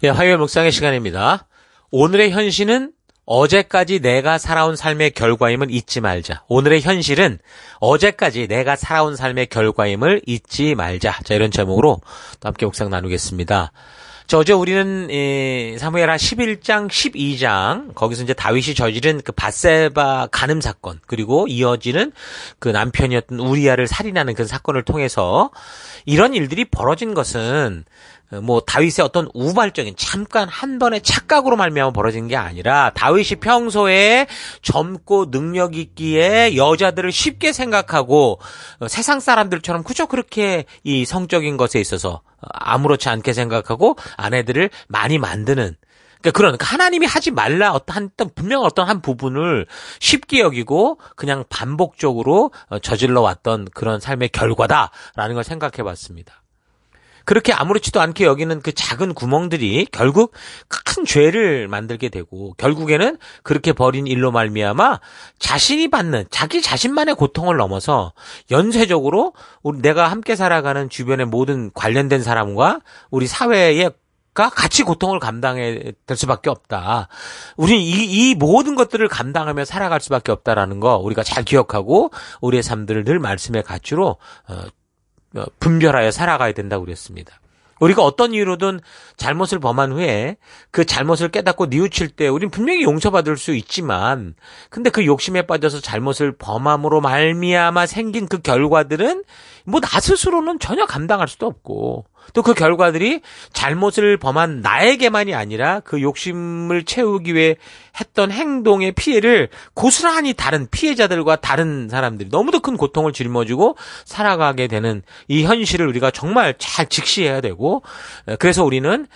예, 화요일 묵상의 시간입니다. 오늘의 현실은 어제까지 내가 살아온 삶의 결과임을 잊지 말자. 오늘의 현실은 어제까지 내가 살아온 삶의 결과임을 잊지 말자. 자, 이런 제목으로 또 함께 묵상 나누겠습니다. 어제 우리는 사무엘하 11장, 12장 거기서 이제 다윗이 저지른 그 밧세바 간음 사건, 그리고 이어지는 그 남편이었던 우리아를 살인하는 그 사건을 통해서 이런 일들이 벌어진 것은 뭐 다윗의 어떤 우발적인 잠깐 한 번의 착각으로 말미암아 벌어진 게 아니라 다윗이 평소에 젊고 능력 있기에 여자들을 쉽게 생각하고 세상 사람들처럼 그저 그렇게 이 성적인 것에 있어서 아무렇지 않게 생각하고 아내들을 많이 만드는, 그러니까 하나님이 하지 말라 어떤 분명 어떤 한 부분을 쉽게 여기고 그냥 반복적으로 저질러 왔던 그런 삶의 결과다라는 걸 생각해 봤습니다. 그렇게 아무렇지도 않게 여기는 그 작은 구멍들이 결국 큰 죄를 만들게 되고, 결국에는 그렇게 벌인 일로 말미암아 자신이 받는 자기 자신만의 고통을 넘어서 연쇄적으로 내가 함께 살아가는 주변의 모든 관련된 사람과 우리 사회에 같이 고통을 감당해야 될 수밖에 없다. 우리는 이 모든 것들을 감당하며 살아갈 수밖에 없다라는 거 우리가 잘 기억하고 우리의 삶들을 늘 말씀의 가치로 분별하여 살아가야 된다고 그랬습니다. 우리가 어떤 이유로든 잘못을 범한 후에 그 잘못을 깨닫고 뉘우칠 때 우린 분명히 용서받을 수 있지만, 근데 그 욕심에 빠져서 잘못을 범함으로 말미암아 생긴 그 결과들은 뭐 나 스스로는 전혀 감당할 수도 없고, 또 그 결과들이 잘못을 범한 나에게만이 아니라 그 욕심을 채우기 위해 했던 행동의 피해를 고스란히 다른 피해자들과 다른 사람들이 너무도 큰 고통을 짊어지고 살아가게 되는 이 현실을 우리가 정말 잘 직시해야 되고, 그래서 우리는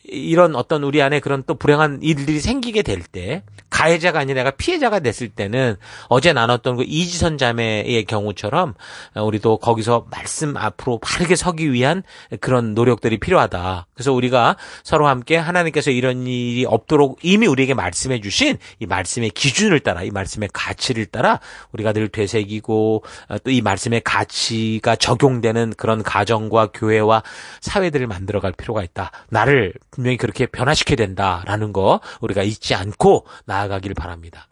이런 어떤 우리 안에 그런 또 불행한 일들이 생기게 될 때 가해자가 아니라 내가 피해자가 됐을 때는 어제 나눴던 그 이지선 자매의 경우처럼 우리도 거기서 말씀 앞으로 바르게 서기 위한 그런 노력들이 필요하다. 그래서 우리가 서로 함께 하나님께서 이런 일이 없도록 이미 우리에게 말씀해 주신 이 말씀의 기준을 따라, 이 말씀의 가치를 따라 우리가 늘 되새기고 또 이 말씀의 가치가 적용되는 그런 가정과 교회와 사회들을 만들어갈 필요가 있다. 나를 분명히 그렇게 변화시켜야 된다라는 거 우리가 잊지 않고 나아가길 바랍니다.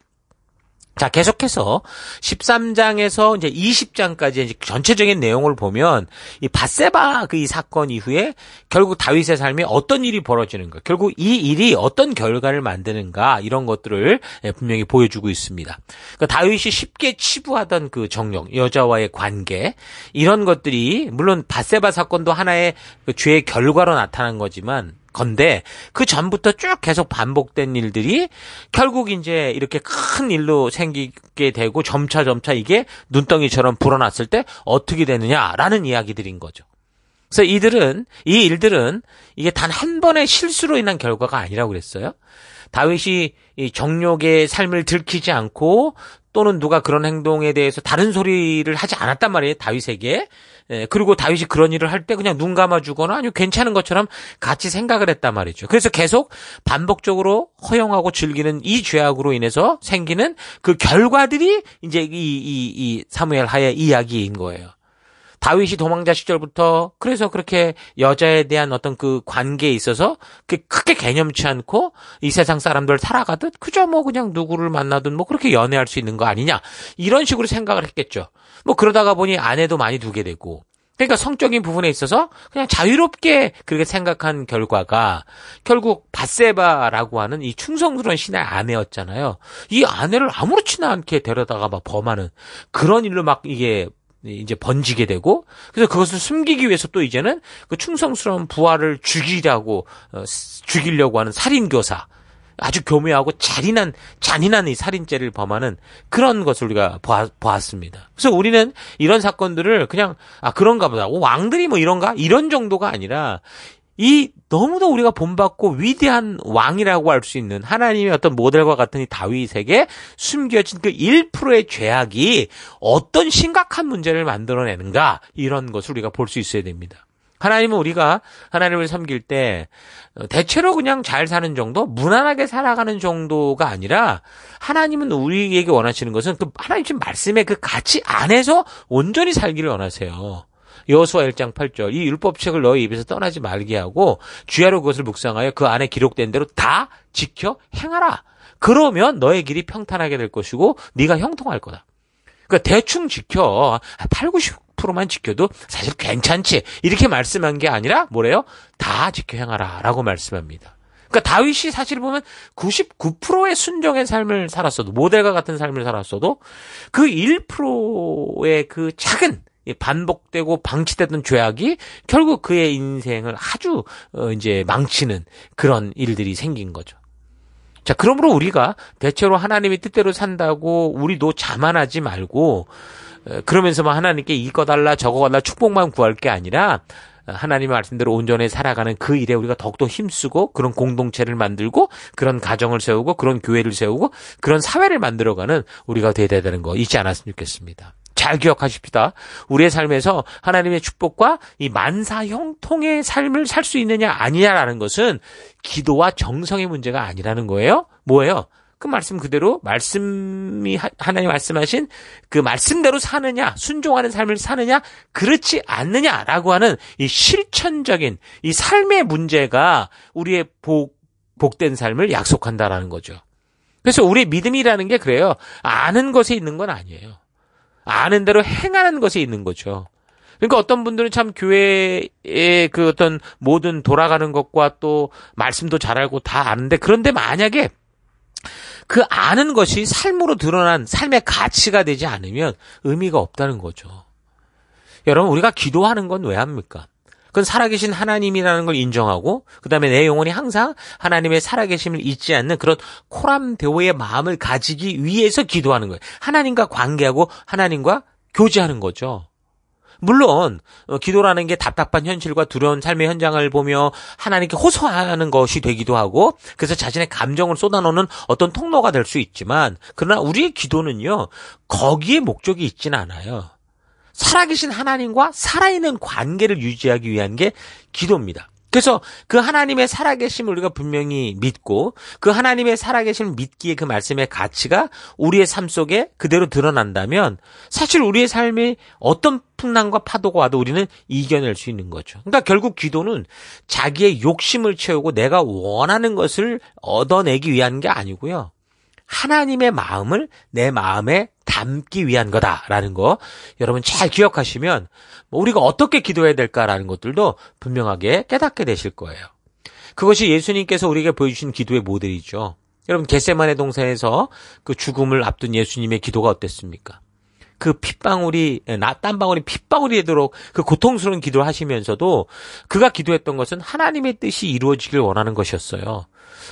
자, 계속해서 13장에서 이제 20장까지 이제 전체적인 내용을 보면 이 밧세바 이 사건 이후에 결국 다윗의 삶에 어떤 일이 벌어지는가, 결국 이 일이 어떤 결과를 만드는가, 이런 것들을 분명히 보여주고 있습니다. 그러니까 다윗이 쉽게 치부하던 그 정욕, 여자와의 관계, 이런 것들이 물론 밧세바 사건도 하나의 그 죄의 결과로 나타난 거지만 건데 그 전부터 쭉 계속 반복된 일들이 결국 이제 이렇게 큰 일로 생기게 되고 점차 이게 눈덩이처럼 불어났을 때 어떻게 되느냐라는 이야기들인 거죠. 그래서 이 일들은 이게 단 한 번의 실수로 인한 결과가 아니라고 그랬어요. 다윗이 이 정욕의 삶을 들키지 않고 또는 누가 그런 행동에 대해서 다른 소리를 하지 않았단 말이에요, 다윗에게. 그리고 다윗이 그런 일을 할 때 그냥 눈 감아주거나 아니면 괜찮은 것처럼 같이 생각을 했단 말이죠. 그래서 계속 반복적으로 허용하고 즐기는 이 죄악으로 인해서 생기는 그 결과들이 이제 이 사무엘 하의 이야기인 거예요. 다윗이 도망자 시절부터 그래서 그렇게 여자에 대한 어떤 그 관계에 있어서 크게 개념치 않고 이 세상 사람들 살아가듯 그저 뭐 그냥 누구를 만나든 뭐 그렇게 연애할 수 있는 거 아니냐, 이런 식으로 생각을 했겠죠. 뭐 그러다가 보니 아내도 많이 두게 되고, 그러니까 성적인 부분에 있어서 그냥 자유롭게 그렇게 생각한 결과가 결국 밧세바라고 하는 이 충성스러운 신의 아내였잖아요. 이 아내를 아무렇지나 않게 데려다가 막 범하는 그런 일로 막 이게 이제 번지게 되고, 그래서 그것을 숨기기 위해서 또 이제는 그 충성스러운 부하를 죽이려고 하는 살인교사, 아주 교묘하고 잔인한 이 살인죄를 범하는 그런 것을 우리가 보았습니다. 그래서 우리는 이런 사건들을 그냥 그런가 보다, 왕들이 뭐 이런 정도가 아니라 이 너무도 우리가 본받고 위대한 왕이라고 할 수 있는 하나님의 어떤 모델과 같은 이 다윗에게 숨겨진 그 1%의 죄악이 어떤 심각한 문제를 만들어내는가, 이런 것을 우리가 볼 수 있어야 됩니다. 하나님은 우리가 하나님을 섬길 때 대체로 그냥 잘 사는 정도, 무난하게 살아가는 정도가 아니라 하나님은 우리에게 원하시는 것은 그 하나님 말씀의 그 가치 안에서 온전히 살기를 원하세요. 여호수아 1장 8절 이 율법책을 너희 입에서 떠나지 말게 하고 주야로 그것을 묵상하여 그 안에 기록된 대로 다 지켜 행하라. 그러면 너의 길이 평탄하게 될 것이고 네가 형통할 거다. 그러니까 대충 지켜. 8, 90%만 지켜도 사실 괜찮지. 이렇게 말씀한 게 아니라 뭐래요? 다 지켜 행하라 라고 말씀합니다. 그러니까 다윗이 사실 보면 99%의 순종의 삶을 살았어도, 모델과 같은 삶을 살았어도 그 1%의 그 작은 반복되고 방치되던 죄악이 결국 그의 인생을 아주 이제 망치는 그런 일들이 생긴 거죠. 자, 그러므로 우리가 대체로 하나님의 뜻대로 산다고 우리도 자만하지 말고 그러면서 막 하나님께 이거 달라 저거 달라 축복만 구할 게 아니라 하나님의 말씀대로 온전히 살아가는 그 일에 우리가 더욱더 힘쓰고 그런 공동체를 만들고 그런 가정을 세우고 그런 교회를 세우고 그런 사회를 만들어가는 우리가 돼야 되는 거 잊지 않았으면 좋겠습니다. 잘 기억하십시다. 우리의 삶에서 하나님의 축복과 이 만사 형통의 삶을 살 수 있느냐 아니냐라는 것은 기도와 정성의 문제가 아니라는 거예요. 뭐예요? 그 말씀 그대로 말씀이 하나님 말씀하신 그 말씀대로 사느냐 순종하는 삶을 사느냐 그렇지 않느냐라고 하는 이 실천적인 이 삶의 문제가 우리의 복된 삶을 약속한다라는 거죠. 그래서 우리의 믿음이라는 게 그래요. 아는 것에 있는 건 아니에요. 아는 대로 행하는 것에 있는 거죠. 그러니까 어떤 분들은 참 교회의 그 어떤 모든 돌아가는 것과 또 말씀도 잘 알고 다 아는데 그런데 만약에 그 아는 것이 삶으로 드러난 삶의 가치가 되지 않으면 의미가 없다는 거죠. 여러분 우리가 기도하는 건 왜 합니까? 그건 살아계신 하나님이라는 걸 인정하고 그다음에 내 영혼이 항상 하나님의 살아계심을 잊지 않는 그런 코람데오의 마음을 가지기 위해서 기도하는 거예요. 하나님과 관계하고 하나님과 교제하는 거죠. 물론 기도라는 게 답답한 현실과 두려운 삶의 현장을 보며 하나님께 호소하는 것이 되기도 하고 그래서 자신의 감정을 쏟아놓는 어떤 통로가 될 수 있지만 그러나 우리의 기도는요. 거기에 목적이 있지는 않아요. 살아계신 하나님과 살아있는 관계를 유지하기 위한 게 기도입니다. 그래서 그 하나님의 살아계심을 우리가 분명히 믿고 그 하나님의 살아계심을 믿기에 그 말씀의 가치가 우리의 삶 속에 그대로 드러난다면 사실 우리의 삶에 어떤 풍랑과 파도가 와도 우리는 이겨낼 수 있는 거죠. 그러니까 결국 기도는 자기의 욕심을 채우고 내가 원하는 것을 얻어내기 위한 게 아니고요. 하나님의 마음을 내 마음에 담기 위한 거다라는 거 여러분 잘 기억하시면 우리가 어떻게 기도해야 될까라는 것들도 분명하게 깨닫게 되실 거예요. 그것이 예수님께서 우리에게 보여주신 기도의 모델이죠. 여러분 겟세마네 동산에서 그 죽음을 앞둔 예수님의 기도가 어땠습니까? 그 땀방울이 핏방울이 되도록 그 고통스러운 기도를 하시면서도 그가 기도했던 것은 하나님의 뜻이 이루어지길 원하는 것이었어요.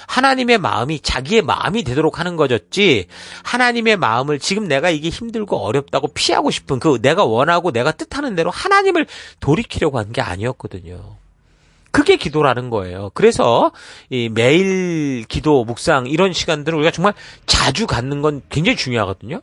하나님의 마음이 자기의 마음이 되도록 하는 거였지 하나님의 마음을 지금 내가 이게 힘들고 어렵다고 피하고 싶은 그 내가 원하고 내가 뜻하는 대로 하나님을 돌이키려고 한 게 아니었거든요. 그게 기도라는 거예요. 그래서 이 매일 기도, 묵상 이런 시간들을 우리가 정말 자주 갖는 건 굉장히 중요하거든요.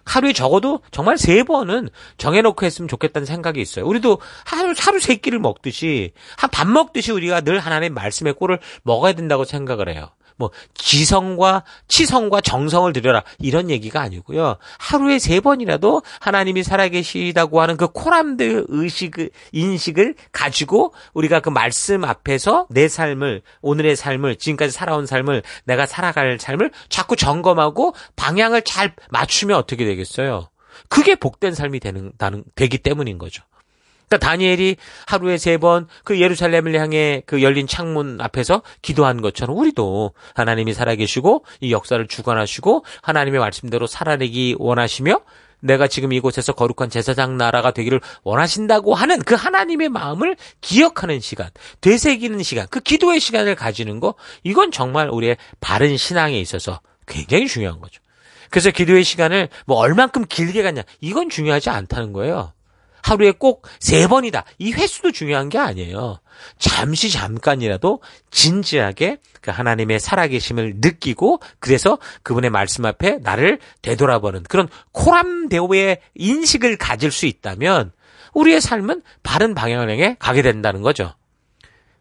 하루에 적어도 정말 3번은 정해놓고 했으면 좋겠다는 생각이 있어요. 우리도 하루 3끼를 먹듯이 밥 먹듯이 우리가 늘 하나님의 말씀의 꼴을 먹어야 된다고 생각을 해요. 뭐 지성과 치성과 정성을 들여라 이런 얘기가 아니고요. 하루에 3번이라도 하나님이 살아계시다고 하는 그 코람드 인식을 가지고 우리가 그 말씀 앞에서 내 삶을 오늘의 삶을 지금까지 살아온 삶을 내가 살아갈 삶을 자꾸 점검하고 방향을 잘 맞추면 어떻게 되겠어요? 그게 복된 삶이 되기 때문인 거죠. 그러니까 다니엘이 하루에 3번 그 예루살렘을 향해 그 열린 창문 앞에서 기도한 것처럼 우리도 하나님이 살아계시고 이 역사를 주관하시고 하나님의 말씀대로 살아내기 원하시며 내가 지금 이곳에서 거룩한 제사장 나라가 되기를 원하신다고 하는 그 하나님의 마음을 기억하는 시간, 되새기는 시간, 그 기도의 시간을 가지는 거 이건 정말 우리의 바른 신앙에 있어서 굉장히 중요한 거죠. 그래서 기도의 시간을 뭐 얼만큼 길게 갖냐 이건 중요하지 않다는 거예요. 하루에 꼭 3번이다. 이 횟수도 중요한 게 아니에요. 잠깐이라도 진지하게 그 하나님의 살아계심을 느끼고 그래서 그분의 말씀 앞에 나를 되돌아보는 그런 코람데오의 인식을 가질 수 있다면 우리의 삶은 바른 방향을 향해 가게 된다는 거죠.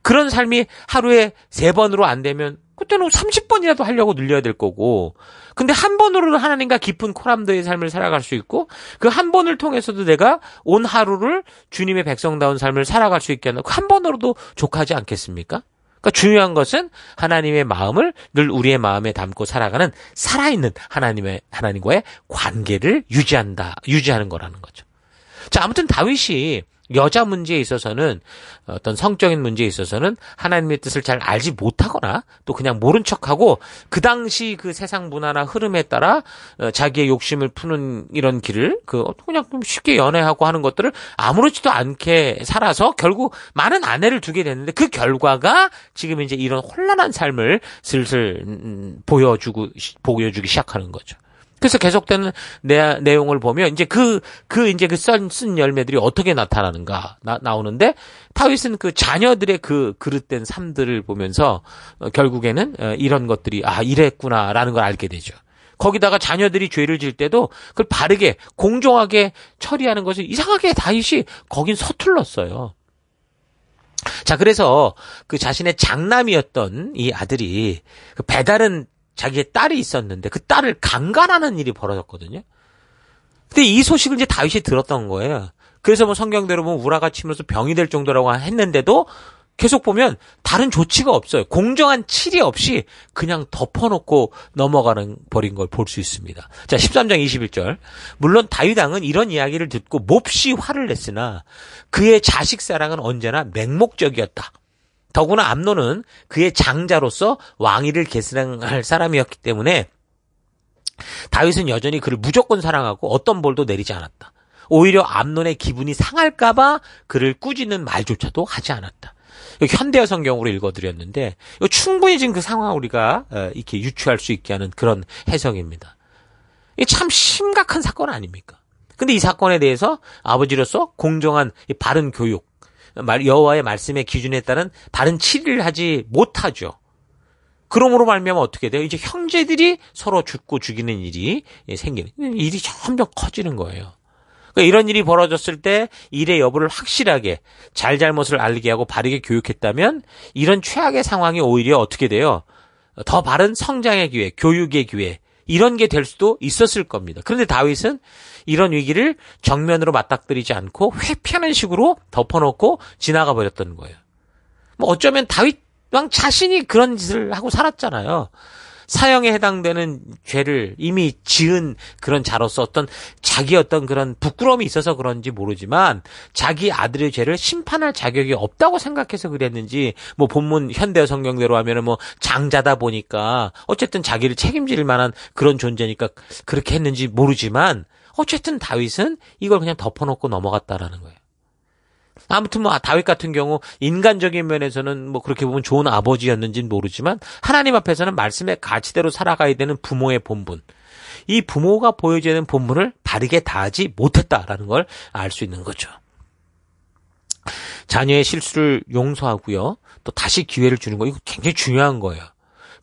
그런 삶이 하루에 3번으로 안 되면 그때는 30번이라도 하려고 늘려야 될 거고, 근데 한 번으로는 하나님과 깊은 코람도의 삶을 살아갈 수 있고, 그 한 번을 통해서도 내가 온 하루를 주님의 백성다운 삶을 살아갈 수 있게 하는 그 한 번으로도 족하지 않겠습니까? 그러니까 중요한 것은 하나님의 마음을 늘 우리의 마음에 담고 살아가는 살아있는 하나님과의 관계를 유지하는 거라는 거죠. 자, 아무튼 다윗이 여자 문제에 있어서는, 어떤 성적인 문제에 있어서는 하나님의 뜻을 잘 알지 못하거나 또 그냥 모른 척하고 그 당시 그 세상 문화나 흐름에 따라 자기의 욕심을 푸는 이런 길을 그냥 쉽게 연애하고 하는 것들을 아무렇지도 않게 살아서 결국 많은 아내를 두게 됐는데, 그 결과가 지금 이제 이런 혼란한 삶을 슬슬 보여주기 시작하는 거죠. 그래서 계속되는 내용을 보면 이제 쓴 열매들이 어떻게 나타나는가 나오는데, 다윗은 그 자녀들의 그 그릇된 삶들을 보면서 결국에는 이런 것들이 이랬구나라는 걸 알게 되죠. 거기다가 자녀들이 죄를 질 때도 그걸 바르게 공정하게 처리하는 것이 이상하게 다윗이 거긴 서툴렀어요. 자, 그래서 그 자신의 장남이었던 이 아들이 그 배다른 자기의 딸이 있었는데 그 딸을 강간하는 일이 벌어졌거든요. 근데 이 소식을 이제 다윗이 들었던 거예요. 그래서 뭐 성경대로 보면 우라가 치면서 병이 될 정도라고 했는데도 계속 보면 다른 조치가 없어요. 공정한 치리 없이 그냥 덮어놓고 버린 걸 볼 수 있습니다. 자, 13장 21절. 물론 다윗 왕은 이런 이야기를 듣고 몹시 화를 냈으나 그의 자식 사랑은 언제나 맹목적이었다. 더구나 암논은 그의 장자로서 왕위를 계승할 사람이었기 때문에 다윗은 여전히 그를 무조건 사랑하고 어떤 벌도 내리지 않았다. 오히려 암논의 기분이 상할까봐 그를 꾸짖는 말조차도 하지 않았다. 현대어 성경으로 읽어드렸는데 이거 충분히 지금 그 상황을 우리가 이렇게 유추할 수 있게 하는 그런 해석입니다. 이게 참 심각한 사건 아닙니까? 근데 이 사건에 대해서 아버지로서 공정한 바른 교육, 여호와의 말씀의 기준에 따른 바른 치리를 하지 못하죠. 그러므로 말미암아 어떻게 돼요? 이제 형제들이 서로 죽고 죽이는 일이 생기는, 일이 점점 커지는 거예요. 그러니까 이런 일이 벌어졌을 때 일의 여부를 확실하게 잘잘못을 알게 하고 바르게 교육했다면 이런 최악의 상황이 오히려 어떻게 돼요? 더 바른 성장의 기회, 교육의 기회, 이런 게 될 수도 있었을 겁니다. 그런데 다윗은 이런 위기를 정면으로 맞닥뜨리지 않고 회피하는 식으로 덮어놓고 지나가 버렸던 거예요. 뭐 어쩌면 다윗 왕 자신이 그런 짓을 하고 살았잖아요. 사형에 해당되는 죄를 이미 지은 그런 자로서 자기 그런 부끄러움이 있어서 그런지 모르지만 자기 아들의 죄를 심판할 자격이 없다고 생각해서 그랬는지, 뭐 본문 현대 성경대로 하면은 뭐 장자다 보니까 어쨌든 자기를 책임질 만한 그런 존재니까 그렇게 했는지 모르지만 어쨌든 다윗은 이걸 그냥 덮어놓고 넘어갔다라는 거예요. 아무튼 뭐 다윗 같은 경우 인간적인 면에서는 뭐 그렇게 보면 좋은 아버지였는지는 모르지만 하나님 앞에서는 말씀의 가치대로 살아가야 되는 부모의 본분, 이 부모가 보여주는 본분을 바르게 다하지 못했다라는 걸 알 수 있는 거죠. 자녀의 실수를 용서하고요, 또 다시 기회를 주는 거, 이거 굉장히 중요한 거예요.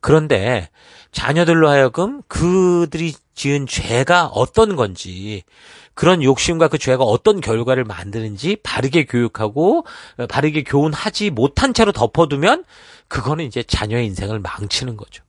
그런데 자녀들로 하여금 그들이 지은 죄가 어떤 건지, 그런 욕심과 그 죄가 어떤 결과를 만드는지 바르게 교육하고 바르게 교훈하지 못한 채로 덮어두면 그거는 이제 자녀의 인생을 망치는 거죠.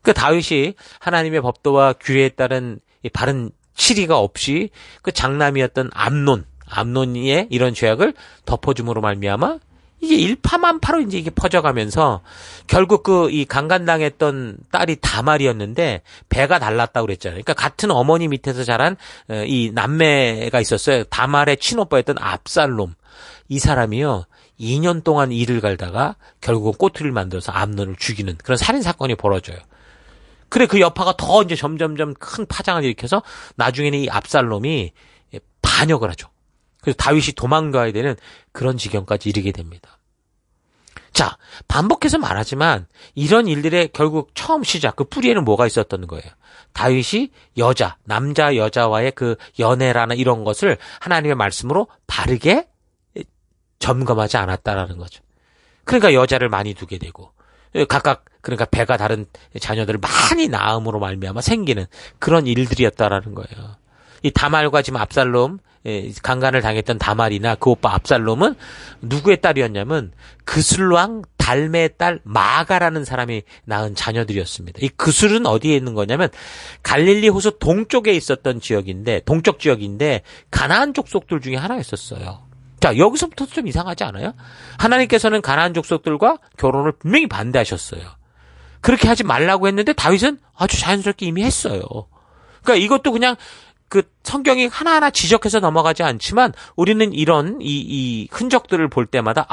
그 다윗이 하나님의 법도와 규례에 따른 바른 치리가 없이 그 장남이었던 암논의 이런 죄악을 덮어줌으로 말미암아 이게 일파만파로 이제 이게 퍼져가면서 결국 이 강간당했던 딸이 다말이었는데 배가 달랐다고 그랬잖아요. 그러니까 같은 어머니 밑에서 자란 이 남매가 있었어요. 다말의 친오빠였던 압살롬. 이 사람이요, 2년 동안 일을 갈다가 결국은 꼬투리를 만들어서 암논을 죽이는 그런 살인 사건이 벌어져요. 그래, 그 여파가 더 이제 점점점 큰 파장을 일으켜서 나중에는 이 압살롬이 반역을 하죠. 그래서 다윗이 도망가야 되는 그런 지경까지 이르게 됩니다. 자, 반복해서 말하지만 이런 일들의 결국 처음 시작, 그 뿌리에는 뭐가 있었던 거예요? 다윗이 남자 여자와의 그 연애라는 이런 것을 하나님의 말씀으로 바르게 점검하지 않았다라는 거죠. 그러니까 여자를 많이 두게 되고 각각 그러니까 배가 다른 자녀들을 많이 낳음으로 말미암아 생기는 그런 일들이었다라는 거예요. 이 다말과 지금 압살롬 강간을 당했던 다말이나 그 오빠 압살롬은 누구의 딸이었냐면 그술왕 달메의 딸 마가라는 사람이 낳은 자녀들이었습니다. 이 그술은 어디에 있는 거냐면 갈릴리 호수 동쪽에 있었던 지역인데, 동쪽 지역인데 가나안 족속들 중에 하나였었어요. 자, 여기서부터 좀 이상하지 않아요? 하나님께서는 가나안 족속들과 결혼을 분명히 반대하셨어요. 그렇게 하지 말라고 했는데 다윗은 아주 자연스럽게 이미 했어요. 그러니까 이것도 그냥 그 성경이 하나하나 지적해서 넘어가지 않지만 우리는 이런 이 흔적들을 볼 때마다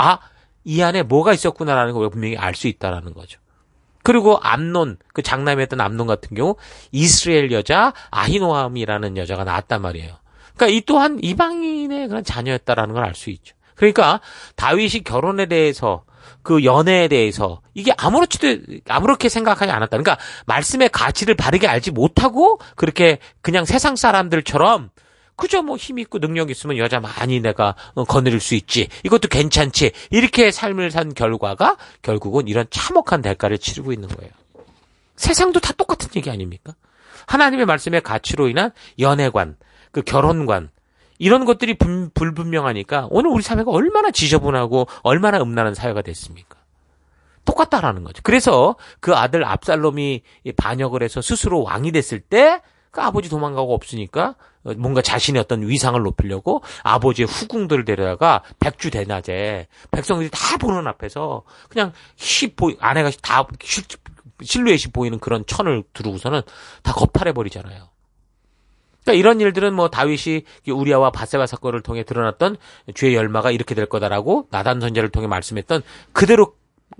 이 안에 뭐가 있었구나라는 걸 분명히 알 수 있다라는 거죠. 그리고 암논, 그 장남이었던 암논 같은 경우 이스라엘 여자 아히노암이라는 여자가 낳았단 말이에요. 그러니까 이 또한 이방인의 그런 자녀였다라는 걸 알 수 있죠. 그러니까 다윗이 결혼에 대해서 그 연애에 대해서 이게 아무렇게 생각하지 않았다. 그러니까 말씀의 가치를 바르게 알지 못하고 그렇게 그냥 세상 사람들처럼 그저 뭐 힘 있고 능력 있으면 여자 많이 내가 거느릴 수 있지. 이것도 괜찮지. 이렇게 삶을 산 결과가 결국은 이런 참혹한 대가를 치르고 있는 거예요. 세상도 다 똑같은 얘기 아닙니까? 하나님의 말씀의 가치로 인한 연애관, 그 결혼관, 이런 것들이 불분명하니까 오늘 우리 사회가 얼마나 지저분하고 얼마나 음란한 사회가 됐습니까? 똑같다라는 거죠. 그래서 그 아들 압살롬이 반역을 해서 스스로 왕이 됐을 때 그 아버지 도망가고 없으니까 뭔가 자신의 어떤 위상을 높이려고 아버지의 후궁들을 데려다가 백주대낮에 백성들이 다 보는 앞에서 그냥 아내가 다 실루엣이 보이는 그런 천을 두르고서는 다 겁탈해버리잖아요. 그러니까 이런 일들은 뭐 다윗이 우리아와 바세바 사건을 통해 드러났던 죄의 열마가 이렇게 될 거다라고 나단 선지자를 통해 말씀했던 그대로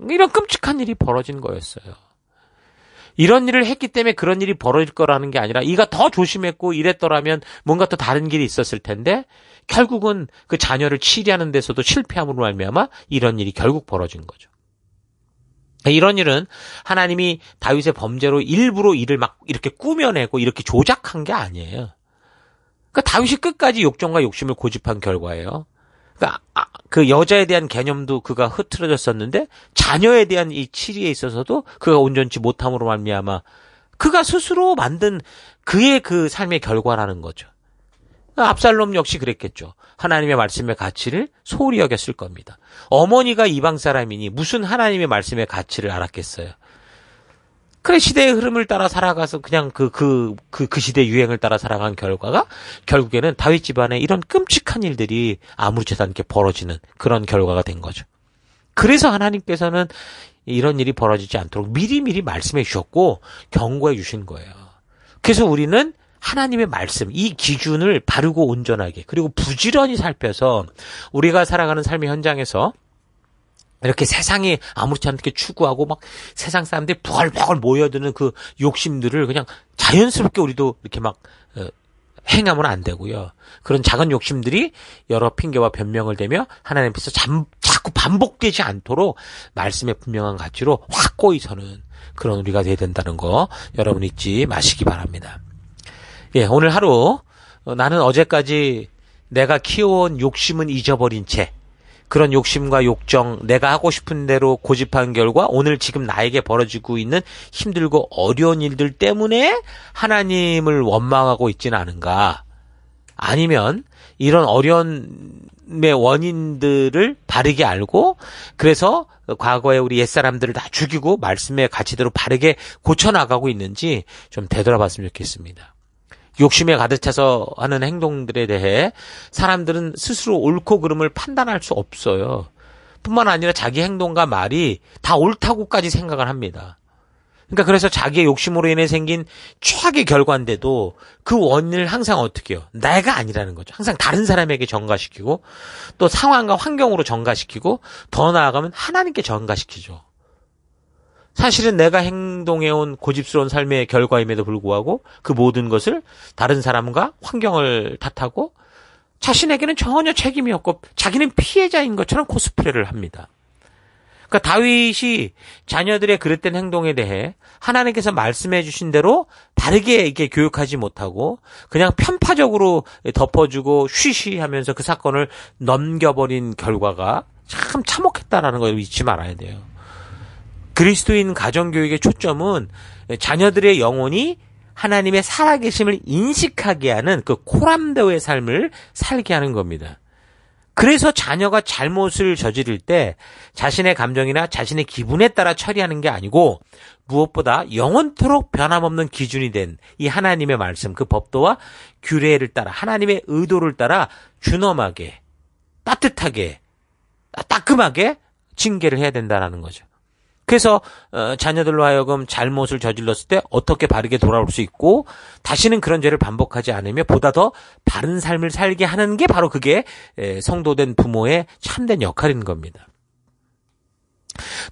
이런 끔찍한 일이 벌어진 거였어요. 이런 일을 했기 때문에 그런 일이 벌어질 거라는 게 아니라 이가 더 조심했고 이랬더라면 뭔가 또 다른 길이 있었을 텐데 결국은 그 자녀를 치리하는 데서도 실패함으로 말미암아 이런 일이 결국 벌어진 거죠. 이런 일은 하나님이 다윗의 범죄로 일부러 일을 막 이렇게 꾸며내고 이렇게 조작한 게 아니에요. 그러니까 다윗이 끝까지 욕정과 욕심을 고집한 결과예요. 그러니까 그 여자에 대한 개념도 그가 흐트러졌었는데 자녀에 대한 이 치리에 있어서도 그가 온전치 못함으로 말미암아 그가 스스로 만든 그의 그 삶의 결과라는 거죠. 압살롬 역시 그랬겠죠. 하나님의 말씀의 가치를 소홀히 여겼을 겁니다. 어머니가 이방 사람이니 무슨 하나님의 말씀의 가치를 알았겠어요. 그래 시대의 흐름을 따라 살아가서 그냥 그 시대 유행을 따라 살아간 결과가 결국에는 다윗 집안에 이런 끔찍한 일들이 아무렇지도 않게 벌어지는 그런 결과가 된 거죠. 그래서 하나님께서는 이런 일이 벌어지지 않도록 미리미리 말씀해 주셨고 경고해 주신 거예요. 그래서 우리는 하나님의 말씀, 이 기준을 바르고 온전하게 그리고 부지런히 살펴서 우리가 살아가는 삶의 현장에서 이렇게 세상이 아무렇지 않게 추구하고 막 세상 사람들이 부글부글 모여드는 그 욕심들을 그냥 자연스럽게 우리도 이렇게 막 행하면 안 되고요. 그런 작은 욕심들이 여러 핑계와 변명을 대며 하나님 앞에서 자꾸 반복되지 않도록 말씀의 분명한 가치로 확고히 서는 그런 우리가 돼야 된다는 거 여러분 잊지 마시기 바랍니다. 예, 오늘 하루 나는 어제까지 내가 키워온 욕심은 잊어버린 채 그런 욕심과 욕정, 내가 하고 싶은 대로 고집한 결과 오늘 지금 나에게 벌어지고 있는 힘들고 어려운 일들 때문에 하나님을 원망하고 있지는 않은가? 아니면 이런 어려움의 원인들을 바르게 알고 그래서 과거에 우리 옛사람들을 다 죽이고 말씀의 가치대로 바르게 고쳐나가고 있는지 좀 되돌아봤으면 좋겠습니다. 욕심에 가득 차서 하는 행동들에 대해 사람들은 스스로 옳고 그름을 판단할 수 없어요. 뿐만 아니라 자기 행동과 말이 다 옳다고까지 생각을 합니다. 그러니까 그래서 자기의 욕심으로 인해 생긴 최악의 결과인데도 그 원인을 항상 어떻게 해요? 내가 아니라는 거죠. 항상 다른 사람에게 전가시키고 또 상황과 환경으로 전가시키고 더 나아가면 하나님께 전가시키죠. 사실은 내가 행동해온 고집스러운 삶의 결과임에도 불구하고 그 모든 것을 다른 사람과 환경을 탓하고 자신에게는 전혀 책임이 없고 자기는 피해자인 것처럼 코스프레를 합니다. 그러니까 다윗이 자녀들의 그릇된 행동에 대해 하나님께서 말씀해 주신 대로 다르게 이렇게 교육하지 못하고 그냥 편파적으로 덮어주고 쉬쉬하면서 그 사건을 넘겨버린 결과가 참 참혹했다라는 걸 잊지 말아야 돼요. 그리스도인 가정교육의 초점은 자녀들의 영혼이 하나님의 살아계심을 인식하게 하는 그 코람데오의 삶을 살게 하는 겁니다. 그래서 자녀가 잘못을 저지를 때 자신의 감정이나 자신의 기분에 따라 처리하는 게 아니고 무엇보다 영원토록 변함없는 기준이 된 이 하나님의 말씀, 그 법도와 규례를 따라 하나님의 의도를 따라 준엄하게, 따뜻하게, 따끔하게 징계를 해야 된다는 거죠. 그래서 자녀들로 하여금 잘못을 저질렀을 때 어떻게 바르게 돌아올 수 있고 다시는 그런 죄를 반복하지 않으며 보다 더 바른 삶을 살게 하는 게 바로 그게 성도된 부모의 참된 역할인 겁니다.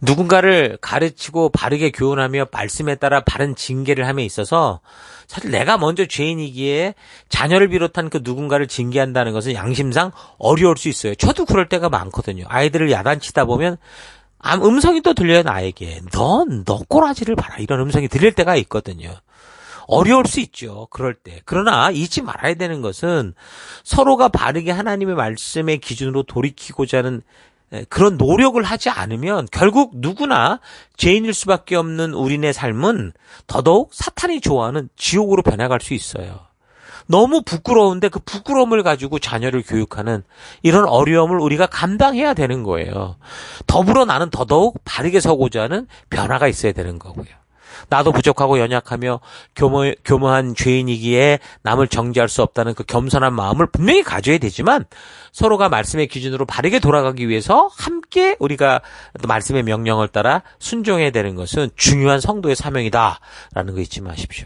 누군가를 가르치고 바르게 교훈하며 말씀에 따라 바른 징계를 함에 있어서 사실 내가 먼저 죄인이기에 자녀를 비롯한 그 누군가를 징계한다는 것은 양심상 어려울 수 있어요. 저도 그럴 때가 많거든요. 아이들을 야단치다 보면 음성이 또 들려요, 나에게. 너 꼬라지를 봐라. 이런 음성이 들릴 때가 있거든요. 어려울 수 있죠, 그럴 때. 그러나 잊지 말아야 되는 것은 서로가 바르게 하나님의 말씀의 기준으로 돌이키고자 하는 그런 노력을 하지 않으면 결국 누구나 죄인일 수밖에 없는 우리네 삶은 더더욱 사탄이 좋아하는 지옥으로 변해갈 수 있어요. 너무 부끄러운데 그 부끄러움을 가지고 자녀를 교육하는 이런 어려움을 우리가 감당해야 되는 거예요. 더불어 나는 더더욱 바르게 서고자 하는 변화가 있어야 되는 거고요. 나도 부족하고 연약하며 교모한 죄인이기에 남을 정죄할 수 없다는 그 겸손한 마음을 분명히 가져야 되지만 서로가 말씀의 기준으로 바르게 돌아가기 위해서 함께 우리가 말씀의 명령을 따라 순종해야 되는 것은 중요한 성도의 사명이다라는 거 잊지 마십시오.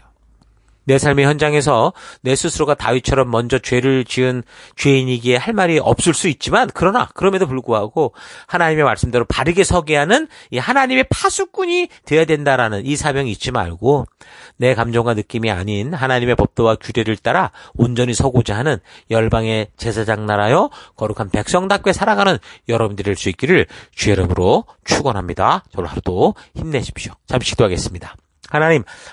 내 삶의 현장에서 내 스스로가 다윗처럼 먼저 죄를 지은 죄인이기에 할 말이 없을 수 있지만 그럼에도 불구하고 하나님의 말씀대로 바르게 서게 하는 이 하나님의 파수꾼이 되어야 된다라는 이 사명이 잊지 말고 내 감정과 느낌이 아닌 하나님의 법도와 규례를 따라 온전히 서고자 하는 열방의 제사장 나라여 거룩한 백성답게 살아가는 여러분들이 될 수 있기를 주의 이름으로 축원합니다. 오늘 하루도 힘내십시오. 잠시 기도하겠습니다.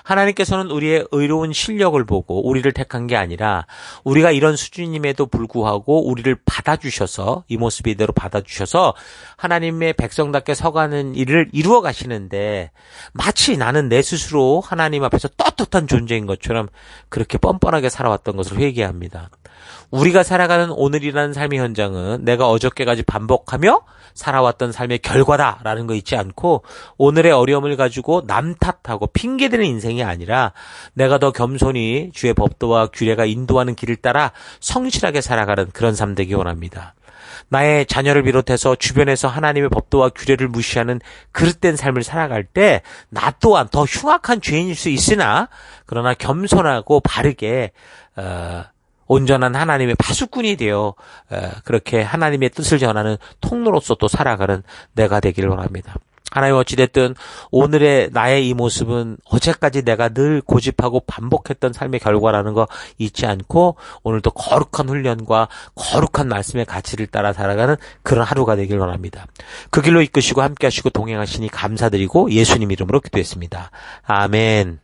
하나님께서는 우리의 의로운 실력을 보고 우리를 택한 게 아니라 우리가 이런 수준임에도 불구하고 우리를 받아주셔서 이 모습 이대로 받아주셔서 하나님의 백성답게 서가는 일을 이루어 가시는데 마치 나는 내 스스로 하나님 앞에서 떳떳한 존재인 것처럼 그렇게 뻔뻔하게 살아왔던 것을 회개합니다. 우리가 살아가는 오늘이라는 삶의 현장은 내가 어저께까지 반복하며 살아왔던 삶의 결과다라는 거 잊지 않고 오늘의 어려움을 가지고 남 탓하고 핑계대는 인생이 아니라 내가 더 겸손히 주의 법도와 규례가 인도하는 길을 따라 성실하게 살아가는 그런 삶 되기 원합니다. 나의 자녀를 비롯해서 주변에서 하나님의 법도와 규례를 무시하는 그릇된 삶을 살아갈 때 나 또한 더 흉악한 죄인일 수 있으나 그러나 겸손하고 바르게 온전한 하나님의 파수꾼이 되어 그렇게 하나님의 뜻을 전하는 통로로서 또 살아가는 내가 되기를 원합니다. 하나님 어찌됐든 오늘의 나의 이 모습은 어제까지 내가 늘 고집하고 반복했던 삶의 결과라는 거 잊지 않고 오늘도 거룩한 훈련과 거룩한 말씀의 가치를 따라 살아가는 그런 하루가 되길 원합니다. 그 길로 이끄시고 함께 하시고 동행하시니 감사드리고 예수님 이름으로 기도했습니다. 아멘.